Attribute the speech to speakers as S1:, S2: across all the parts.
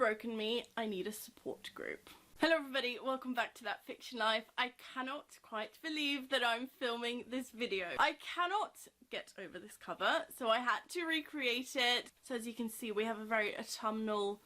S1: broken me, I need a support group. Hello everybody, welcome back to That Fiction Life. I cannot quite believe that I'm filming this video. I cannot get over this cover, so I had to recreate it. So as you can see, we have a very autumnal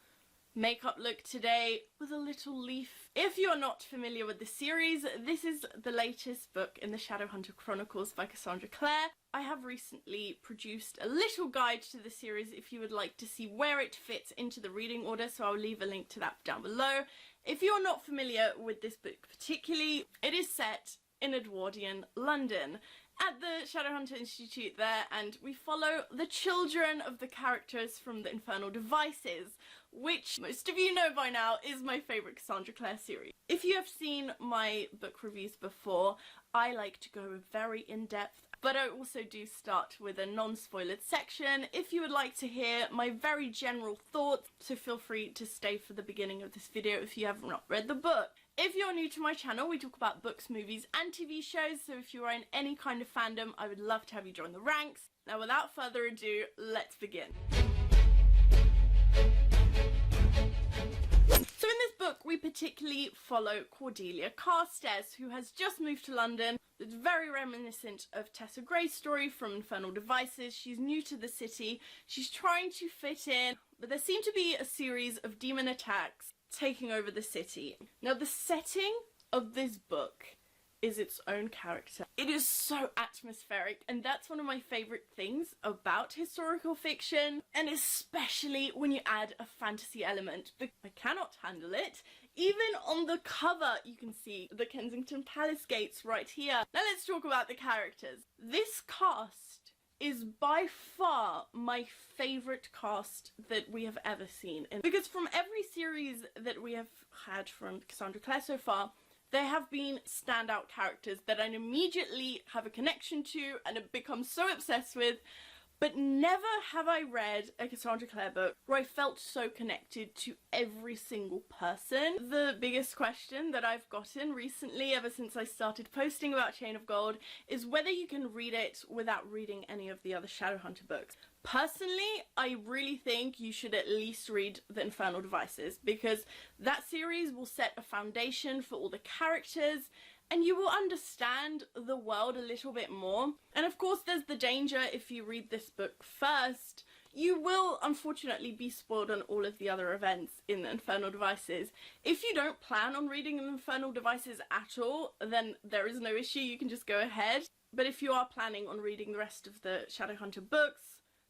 S1: makeup look today with a little leaf. If you're not familiar with the series, this is the latest book in the Shadowhunter Chronicles by Cassandra Clare. I have recently produced a little guide to the series if you would like to see where it fits into the reading order, so I'll leave a link to that down below. If you're not familiar with this book particularly, it is set in Edwardian London at the Shadowhunter Institute there, and we follow the children of the characters from the Infernal Devices, which most of you know by now is my favourite Cassandra Clare series. If you have seen my book reviews before, I like to go very in-depth, but I also do start with a non-spoilered section if you would like to hear my very general thoughts, so feel free to stay for the beginning of this video if you have not read the book. If you're new to my channel, we talk about books, movies and TV shows, so if you are in any kind of fandom, I would love to have you join the ranks. Now without further ado, let's begin. So in this book, we particularly follow Cordelia Carstairs, who has just moved to London. It's very reminiscent of Tessa Gray's story from Infernal Devices. She's new to the city, she's trying to fit in, but there seem to be a series of demon attacks taking over the city. Now the setting of this book is its own character. It is so atmospheric, and that's one of my favourite things about historical fiction, and especially when you add a fantasy element, because I cannot handle it. Even on the cover you can see the Kensington Palace gates right here. Now let's talk about the characters. This cast is by far my favourite cast that we have ever seen, because from every series that we have had from Cassandra Clare so far, there have been standout characters that I immediately have a connection to and have become so obsessed with, but never have I read a Cassandra Clare book where I felt so connected to every single person. The biggest question that I've gotten recently, ever since I started posting about Chain of Gold, is whether you can read it without reading any of the other Shadowhunter books. Personally, I really think you should at least read the Infernal Devices, because that series will set a foundation for all the characters and you will understand the world a little bit more. And of course there's the danger if you read this book first, you will unfortunately be spoiled on all of the other events in the Infernal Devices. If you don't plan on reading the Infernal Devices at all, then there is no issue, you can just go ahead. But if you are planning on reading the rest of the Shadowhunter books,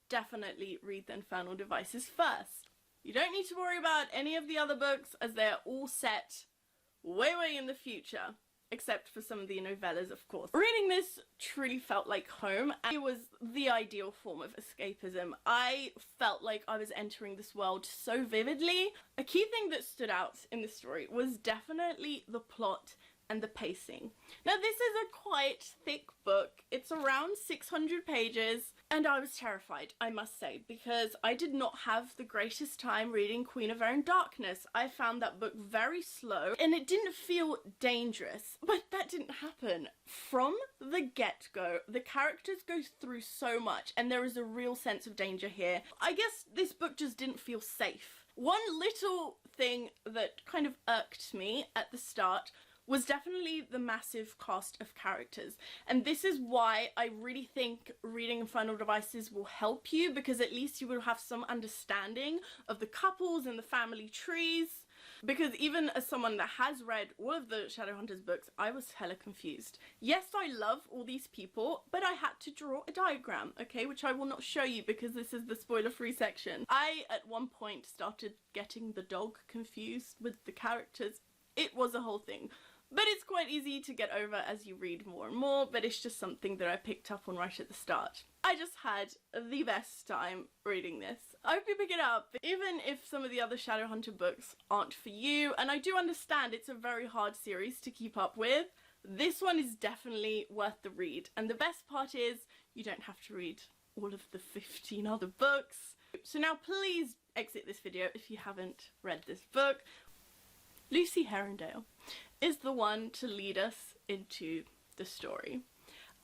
S1: definitely read the Infernal Devices first. You don't need to worry about any of the other books, as they are all set way in the future, except for some of the novellas, of course. Reading this truly felt like home, and it was the ideal form of escapism. I felt like I was entering this world so vividly. A key thing that stood out in the story was definitely the plot and the pacing. Now this is a quite thick book, it's around 600 pages, and I was terrified, I must say, because I did not have the greatest time reading Queen of Air and Darkness. I found that book very slow and it didn't feel dangerous, but that didn't happen. From the get-go, the characters go through so much and there is a real sense of danger here. I guess this book just didn't feel safe. One little thing that kind of irked me at the start was definitely the massive cast of characters, and this is why I really think reading Infernal Devices will help you, because at least you will have some understanding of the couples and the family trees, because even as someone that has read all of the Shadowhunters books, I was hella confused. Yes, I love all these people, but I had to draw a diagram, okay, which I will not show you because this is the spoiler-free section. I at one point started getting the dog confused with the characters. It was a whole thing. But it's quite easy to get over as you read more and more, but it's just something that I picked up on right at the start. I just had the best time reading this. I hope you pick it up, even if some of the other Shadowhunter books aren't for you, and I do understand it's a very hard series to keep up with. This one is definitely worth the read, and the best part is you don't have to read all of the 15 other books. So now please exit this video if you haven't read this book. Lucy Herondale is the one to lead us into the story.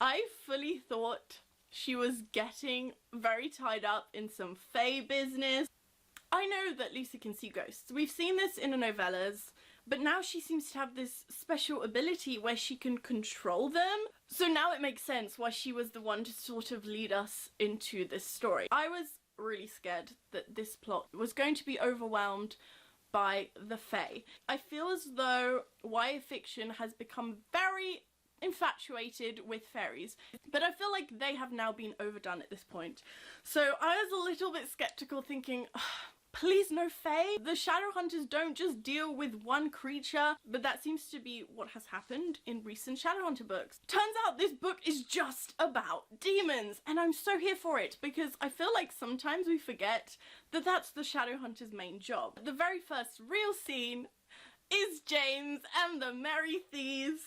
S1: I fully thought she was getting very tied up in some fae business. I know that Lucy can see ghosts. We've seen this in the novellas, but now she seems to have this special ability where she can control them. So now it makes sense why she was the one to sort of lead us into this story. I was really scared that this plot was going to be overwhelmed by the Fae. I feel as though YA fiction has become very infatuated with fairies, but I feel like they have now been overdone at this point. So I was a little bit skeptical, thinking, please no Fae. The Shadowhunters don't just deal with one creature, but that seems to be what has happened in recent Shadowhunter books. Turns out this book is just about demons, and I'm so here for it because I feel like sometimes we forget that that's the Shadowhunters' main job. The very first real scene is James and the Merry Thieves.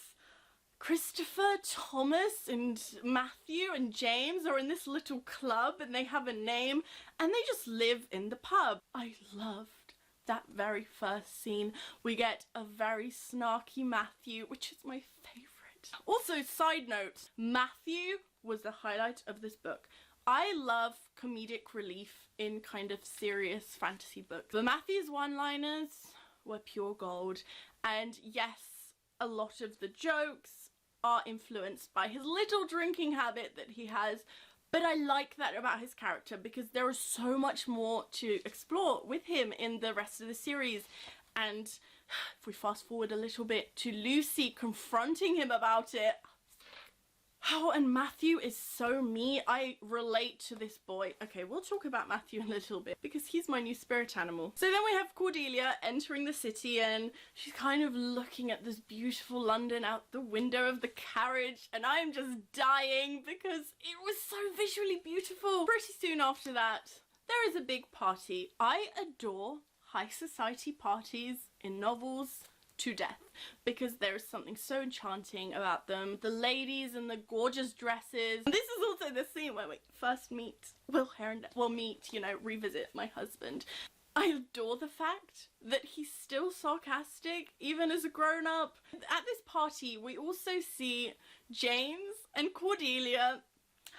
S1: Christopher, Thomas, and Matthew and James are in this little club and they have a name and they just live in the pub. I loved that very first scene. We get a very snarky Matthew, which is my favourite. Also, side note, Matthew was the highlight of this book. I love comedic relief in kind of serious fantasy books. The Matthew's one-liners were pure gold, and yes, a lot of the jokes are influenced by his little drinking habit that he has, but I like that about his character because there is so much more to explore with him in the rest of the series. And if we fast forward a little bit to Lucy confronting him about it, oh, and Matthew is so me. I relate to this boy. Okay, we'll talk about Matthew in a little bit because he's my new spirit animal. So then we have Cordelia entering the city and she's kind of looking at this beautiful London out the window of the carriage, and I'm just dying because it was so visually beautiful. Pretty soon after that, there is a big party. I adore high society parties in novels to death because there is something so enchanting about them. The ladies and the gorgeous dresses. And this is also the scene where we first meet Will Herondale. Well, revisit my husband. I adore the fact that he's still sarcastic even as a grown-up. At this party we also see James and Cordelia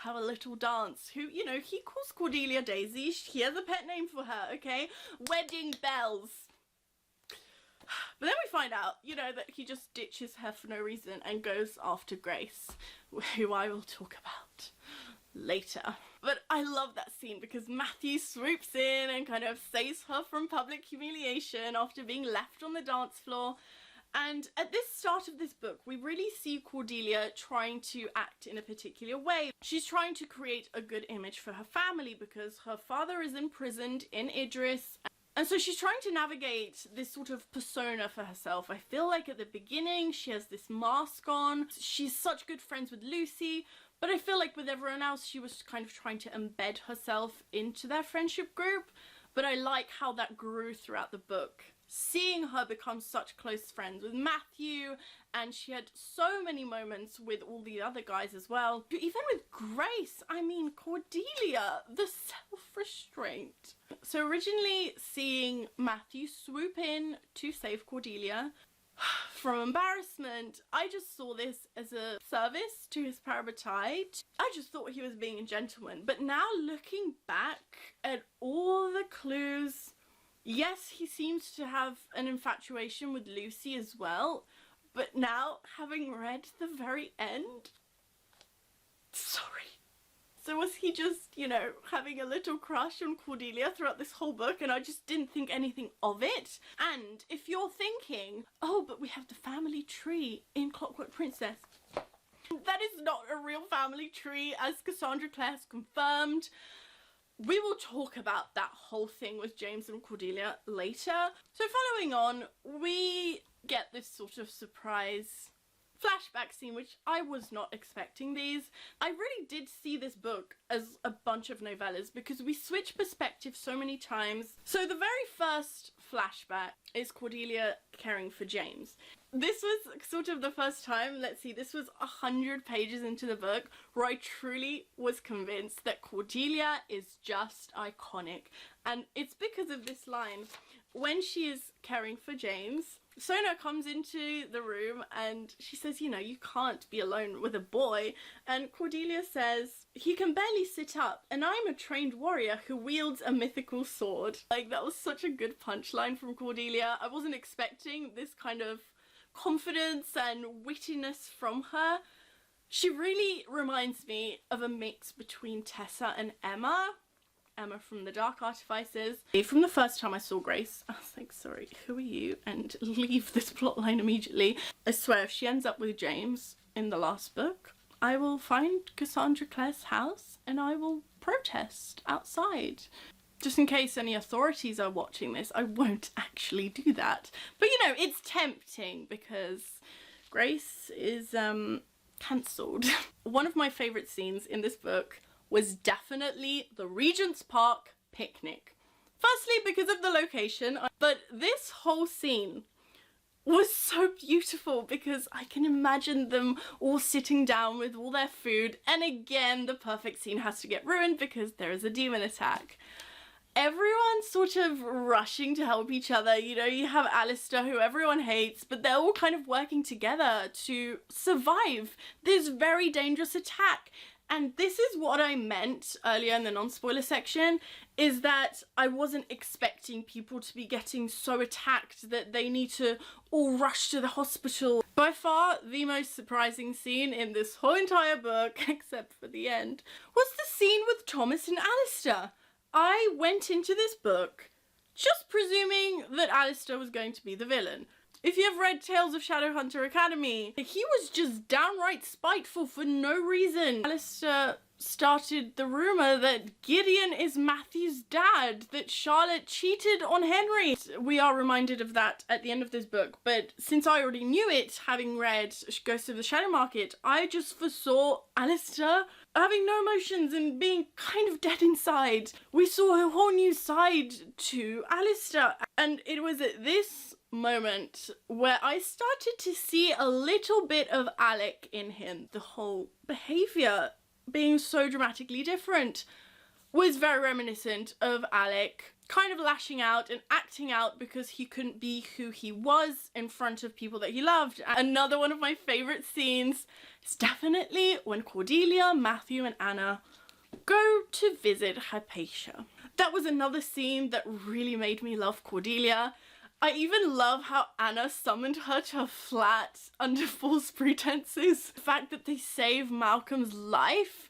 S1: have a little dance. Who, he calls Cordelia Daisy. He has a pet name for her, okay? Wedding Bells. But then we find out, that he just ditches her for no reason and goes after Grace, who I will talk about later. But I love that scene because Matthew swoops in and kind of saves her from public humiliation after being left on the dance floor. And at this start of this book, we really see Cordelia trying to act in a particular way. She's trying to create a good image for her family because her father is imprisoned in Idris. And so she's trying to navigate this sort of persona for herself. I feel like at the beginning she has this mask on. She's such good friends with Lucy, but I feel like with everyone else she was kind of trying to embed herself into their friendship group. But I like how that grew throughout the book. Seeing her become such close friends with Matthew, and she had so many moments with all the other guys as well. Even with Grace, I mean, Cordelia, the self-restraint. So originally seeing Matthew swoop in to save Cordelia from embarrassment, I just saw this as a service to his parabatai. I just thought he was being a gentleman. But now looking back at all the clues, yes, he seems to have an infatuation with Lucy as well, but now, having read the very end, sorry. So was he just, having a little crush on Cordelia throughout this whole book and I just didn't think anything of it? And if you're thinking, oh, but we have the family tree in Clockwork Princess, that is not a real family tree, as Cassandra Clare has confirmed. We will talk about that whole thing with James and Cordelia later. So following on, we get this sort of surprise flashback scene, which I was not expecting these. I really did see this book as a bunch of novellas because we switch perspectives so many times. So the very first flashback is Cordelia caring for James. This was sort of the first time, this was 100 pages into the book where I truly was convinced that Cordelia is just iconic. And it's because of this line. when she is caring for James, Sona comes into the room and she says, you know, you can't be alone with a boy. And Cordelia says, he can barely sit up and I'm a trained warrior who wields a mythical sword. Like, that was such a good punchline from Cordelia. I wasn't expecting this kind of confidence and wittiness from her. She really reminds me of a mix between Tessa and Emma. Emma from the Dark Artificers. From the first time I saw Grace, I was like, sorry, who are you? And leave this plotline immediately. I swear, if she ends up with James in the last book, I will find Cassandra Clare's house and I will protest outside. Just in case any authorities are watching this, I won't actually do that. But you know, it's tempting because Grace is cancelled. One of my favourite scenes in this book was definitely the Regent's Park picnic. Firstly, because of the location, but this whole scene was so beautiful because I can imagine them all sitting down with all their food, and again, the perfect scene has to get ruined because there is a demon attack. Everyone's sort of rushing to help each other. You know, you have Alistair, who everyone hates, but they're all kind of working together to survive this very dangerous attack. And this is what I meant earlier in the non-spoiler section, is that I wasn't expecting people to be getting so attacked that they need to all rush to the hospital. By far, the most surprising scene in this whole entire book, except for the end, was the scene with Thomas and Alistair. I went into this book just presuming that Alistair was going to be the villain. If you have read Tales of Shadowhunter Academy, he was just downright spiteful for no reason. Alistair started the rumour that Gideon is Matthew's dad, that Charlotte cheated on Henry. We are reminded of that at the end of this book, but since I already knew it, having read Ghost of the Shadow Market, I just foresaw Alistair having no emotions and being kind of dead inside. We saw a whole new side to Alistair, and it was at this moment where I started to see a little bit of Alec in him. The whole behaviour being so dramatically different was very reminiscent of Alec kind of lashing out and acting out because he couldn't be who he was in front of people that he loved. Another one of my favourite scenes is definitely when Cordelia, Matthew and Anna go to visit Hypatia. That was another scene that really made me love Cordelia. I even love how Anna summoned her to a flat under false pretenses. The fact that they save Malcolm's life.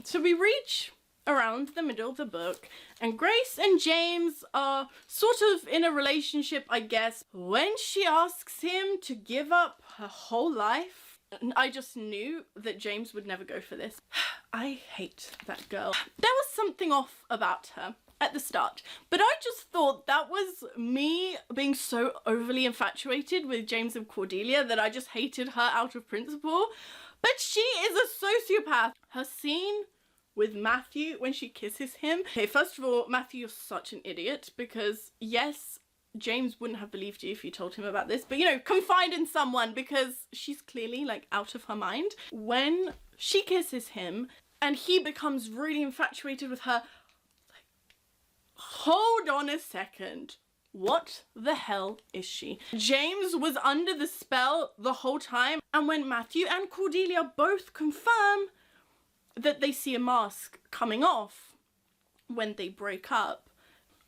S1: So we reach around the middle of the book and Grace and James are sort of in a relationship, I guess, when she asks him to give up her whole life. I just knew that James would never go for this. I hate that girl. There was something off about her at the start, but I just thought that was me being so overly infatuated with James and Cordelia that I just hated her out of principle. But she is a sociopath. Her scene with Matthew when she kisses him. Okay, first of all, Matthew, you're such an idiot because yes, James wouldn't have believed you if you told him about this, but you know, confide in someone because she's clearly like out of her mind. When she kisses him and he becomes really infatuated with her, hold on a second. What the hell is she? James was under the spell the whole time, and when Matthew and Cordelia both confirm that they see a mask coming off when they break up,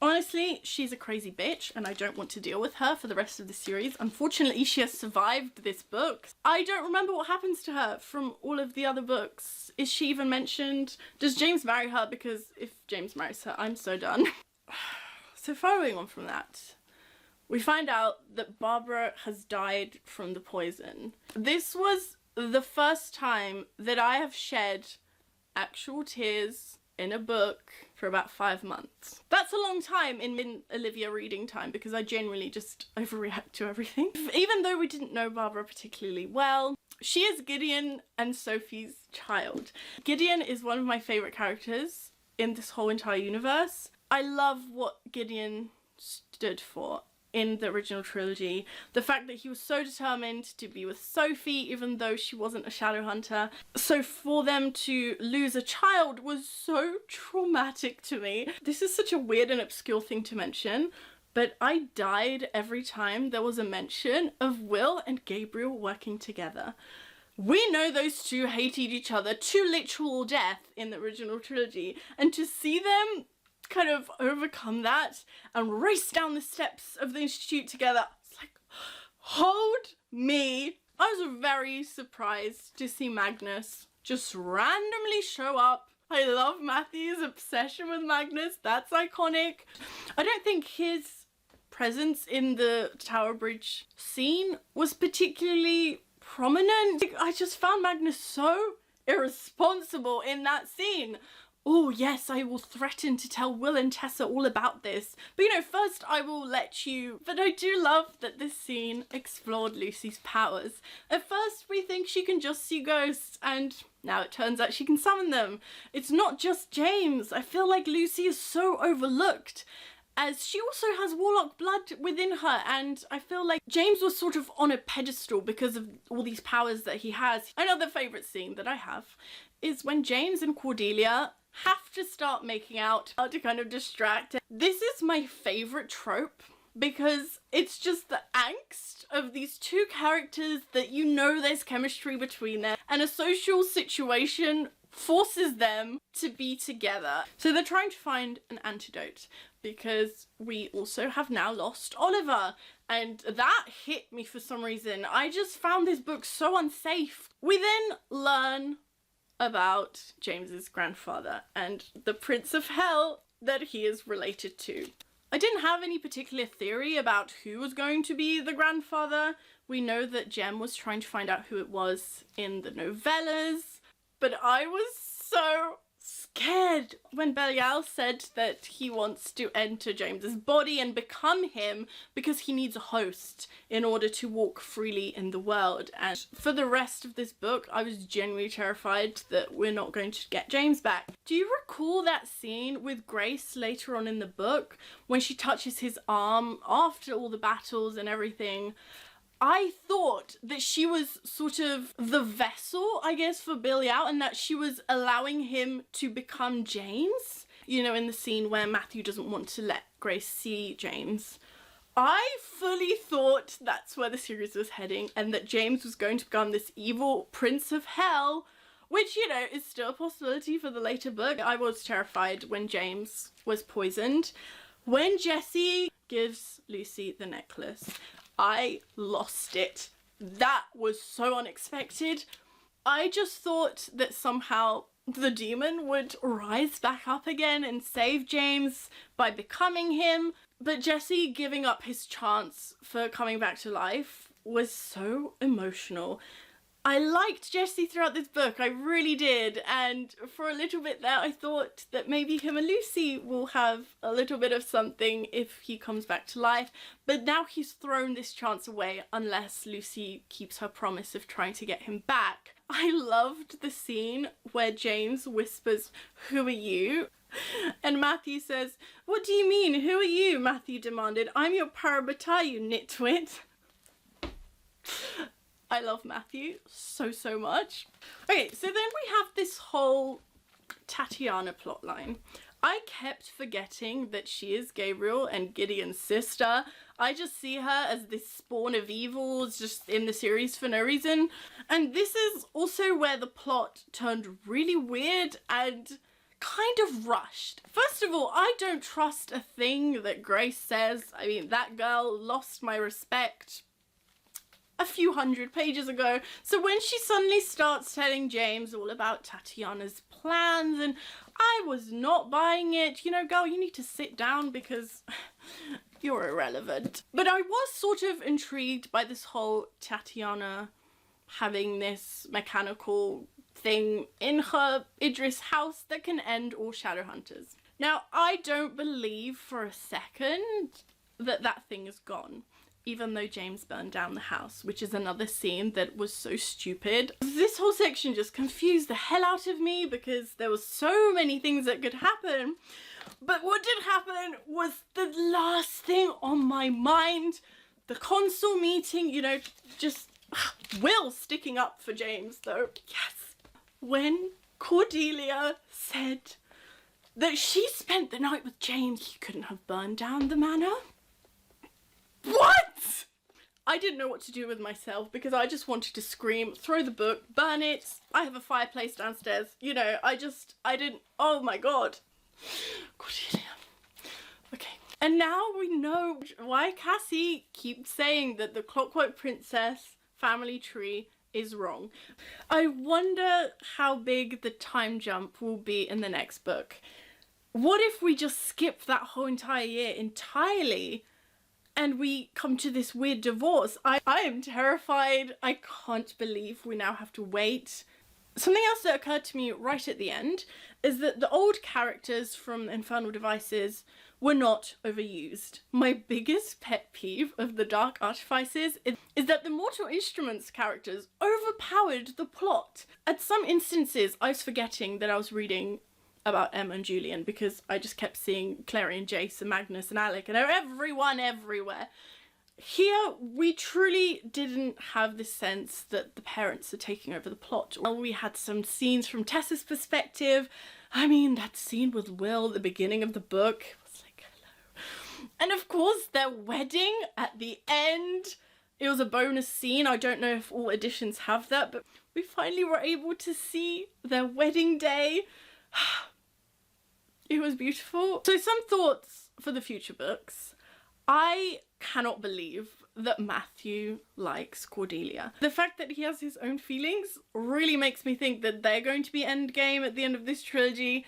S1: honestly, she's a crazy bitch and I don't want to deal with her for the rest of the series. Unfortunately, she has survived this book. I don't remember what happens to her from all of the other books. Is she even mentioned? Does James marry her? Because if James marries her, I'm so done. So following on from that, we find out that Barbara has died from the poison. This was the first time that I have shed actual tears in a book for about 5 months. That's a long time in Olivia reading time because I genuinely just overreact to everything. Even though we didn't know Barbara particularly well, she is Gideon and Sophie's child. Gideon is one of my favourite characters in this whole entire universe. I love what Gideon stood for in the original trilogy. The fact that he was so determined to be with Sophie even though she wasn't a Shadowhunter. So for them to lose a child was so traumatic to me. This is such a weird and obscure thing to mention, but I died every time there was a mention of Will and Gabriel working together. We know those two hated each other to literal death in the original trilogy, and to see them kind of overcome that and race down the steps of the Institute together, it's like, hold me. I was very surprised to see Magnus just randomly show up. I love Matthew's obsession with Magnus, that's iconic. I don't think his presence in the Tower Bridge scene was particularly prominent. I just found Magnus so irresponsible in that scene. Oh yes, I will threaten to tell Will and Tessa all about this. But you know, first I will let you... But I do love that this scene explored Lucy's powers. At first we think she can just see ghosts, and now it turns out she can summon them. It's not just James. I feel like Lucy is so overlooked, as she also has warlock blood within her, and I feel like James was sort of on a pedestal because of all these powers that he has. Another favourite scene that I have is when James and Cordelia have to start making out to kind of distract. This is my favourite trope because it's just the angst of these two characters that you know there's chemistry between them, and a social situation forces them to be together. So they're trying to find an antidote because we also have now lost Oliver, and that hit me for some reason. I just found this book so unsafe. We then learn about James's grandfather and the Prince of Hell that he is related to. I didn't have any particular theory about who was going to be the grandfather. We know that Jem was trying to find out who it was in the novellas, but I was so scared when Belial said that he wants to enter James's body and become him because he needs a host in order to walk freely in the world. And for the rest of this book, I was genuinely terrified that we're not going to get James back. Do you recall that scene with Grace later on in the book when she touches his arm after all the battles and everything? I thought that she was sort of the vessel, I guess, for Belial, and that she was allowing him to become James. You know, in the scene where Matthew doesn't want to let Grace see James. I fully thought that's where the series was heading, and that James was going to become this evil Prince of Hell, which, you know, is still a possibility for the later book. I was terrified when James was poisoned. When Jessie gives Lucy the necklace, I lost it. That was so unexpected. I just thought that somehow the demon would rise back up again and save James by becoming him, but Jessie giving up his chance for coming back to life was so emotional. I liked Jessie throughout this book, I really did, and for a little bit there I thought that maybe him and Lucy will have a little bit of something if he comes back to life, but now he's thrown this chance away unless Lucy keeps her promise of trying to get him back. I loved the scene where James whispers, "Who are you?" And Matthew says, "What do you mean, who are you?" Matthew demanded. "I'm your parabata, you nitwit." I love Matthew so much. Okay, so then we have this whole Tatiana plotline. I kept forgetting that she is Gabriel and Gideon's sister. I just see her as this spawn of evils just in the series for no reason. And this is also where the plot turned really weird and kind of rushed. First of all, I don't trust a thing that Grace says. I mean, that girl lost my respect a few hundred pages ago. So when she suddenly starts telling James all about Tatiana's plans, and I was not buying it. You know, girl, you need to sit down because you're irrelevant. But I was sort of intrigued by this whole Tatiana having this mechanical thing in her Idris house that can end all shadowhunters. Now, I don't believe for a second that that thing is gone, even though James burned down the house, which is another scene that was so stupid. This whole section just confused the hell out of me because there were so many things that could happen. But what did happen was the last thing on my mind. The council meeting, you know, just Will sticking up for James though. Yes. When Cordelia said that she spent the night with James, he couldn't have burned down the manor. I didn't know what to do with myself because I just wanted to scream, throw the book, burn it. I have a fireplace downstairs. You know, I didn't, oh my god. Cordelia. Okay. And now we know why Cassie keeps saying that the Clockwork Princess family tree is wrong. I wonder how big the time jump will be in the next book. What if we just skip that whole entire year entirely and we come to this weird divorce? I am terrified. I can't believe we now have to wait. Something else that occurred to me right at the end is that the old characters from Infernal Devices were not overused. My biggest pet peeve of the Dark Artifices is that the Mortal Instruments characters overpowered the plot. At some instances, I was forgetting that I was reading about Emma and Julian because I just kept seeing Clary and Jace and Magnus and Alec and everyone everywhere. Here, we truly didn't have the sense that the parents are taking over the plot. Well, we had some scenes from Tessa's perspective. I mean, that scene with Will at the beginning of the book was like, hello. And of course, their wedding at the end. It was a bonus scene. I don't know if all editions have that, but we finally were able to see their wedding day. It was beautiful. So some thoughts for the future books. I cannot believe that Matthew likes Cordelia. The fact that he has his own feelings really makes me think that they're going to be endgame at the end of this trilogy.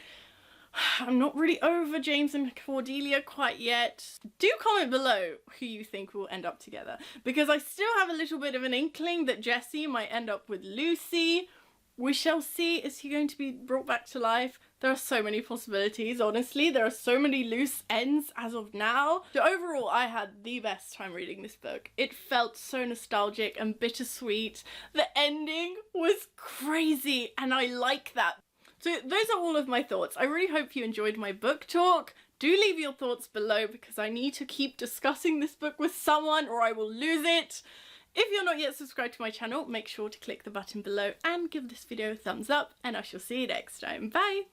S1: I'm not really over James and Cordelia quite yet. Do comment below who you think will end up together, because I still have a little bit of an inkling that Jesse might end up with Lucy. We shall see. Is he going to be brought back to life? There are so many possibilities, honestly. There are so many loose ends as of now. So overall, I had the best time reading this book. It felt so nostalgic and bittersweet. The ending was crazy, and I like that. So those are all of my thoughts. I really hope you enjoyed my book talk. Do leave your thoughts below because I need to keep discussing this book with someone or I will lose it. If you're not yet subscribed to my channel, make sure to click the button below and give this video a thumbs up, and I shall see you next time. Bye!